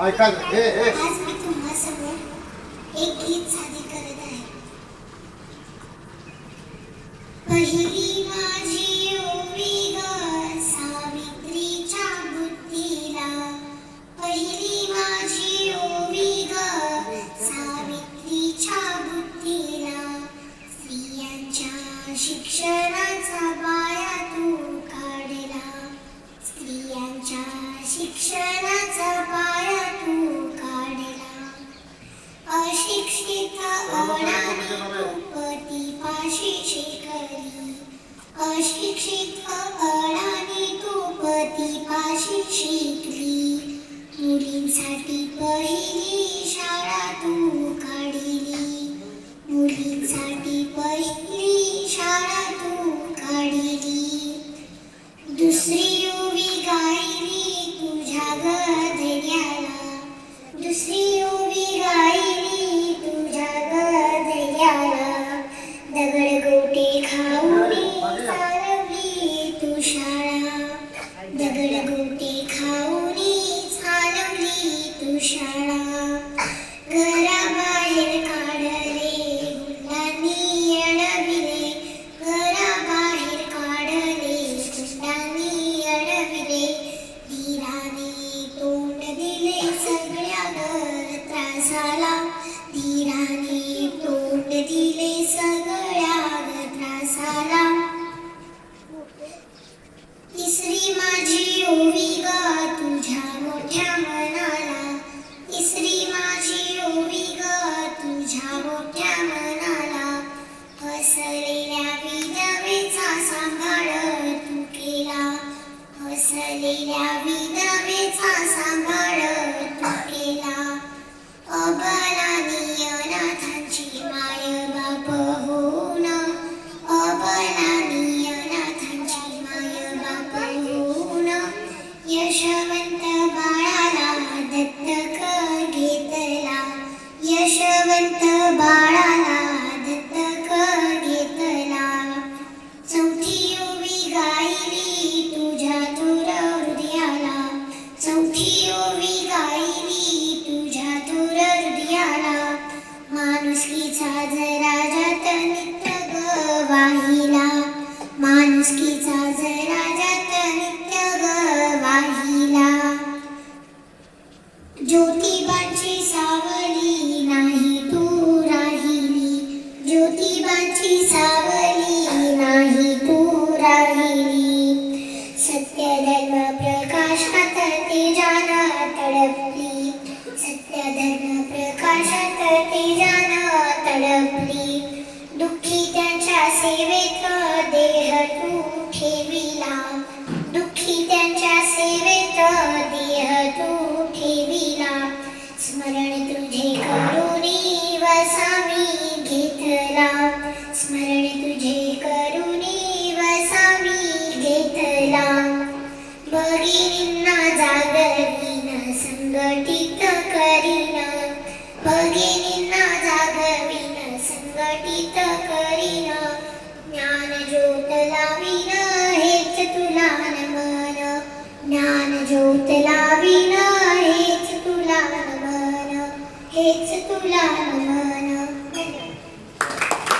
ऐका आज मी तुम्हासमोर एक गीत सादर करत आहे. पहिली माझी ओवी ग सावित्रीच्या बुद्धीला, पहिली माझी ओवी ग सावित्रीच्या बुद्धीला, स्त्रियांच्या शिक्षणाचा पाया तू काढला, स्त्रियांच्या शिक्षणाचा पाया तू काढला. अशिक्षित अडाणी पतीपाशी शिकली, अशिक्षित अडाणी तू पतीपाशी शिकली, मुलींसाठी पहिली शाळा तू काढली, मुलींसाठी पहिली शाळा तू काढली. दुसरी ओवी गायली तुझ्या गधड्याला, दुसरी ओवी गायली तुझ्या गधड्याला, दगड गोटे खाऊनी चालवली तू शाळा, दगड गोटे खाऊनी चालवली तू शाळा. घराबाहेर काढले गुंडांनी अडविले, घराबाहेर काढले गुंडांनी अडविले, धीराने तोंड दिले सगळ्या त्रासाला, धीराने तोंड दिले सगळ्या त्रासाला. तिसरी माझी ओवी ग तुझ्या मोठ्या मनाला, तिसरी माझी ओवी ग तुझ्या मोठ्या मनाला, हसलेल्या विधवेचा सांभाळ तू केला, हसलेल्या विधवेचा सांभाळ तू केला. अबलानी अनाथांची माय बाप होऊन, अबलानी अनाथांची माय बाप होऊन, यशवंत बाळाला दत्तक घेतला, यशवंत बाळाला दत्तक घेतला. चौथी ओवी गायली तुझ्या थोर हृदयाला, चौथी ओवी गायली तुझ्या थोर हृदयाला, माणुसकीचा जरा जात नित्य ग वाहिला, माणुसकीचा जरा जात नित्य ग वाहिला. ज्योतिबाची सावली नाही तू राहिली, ज्योतिबाची सावली नाही तू राहिली, सत्य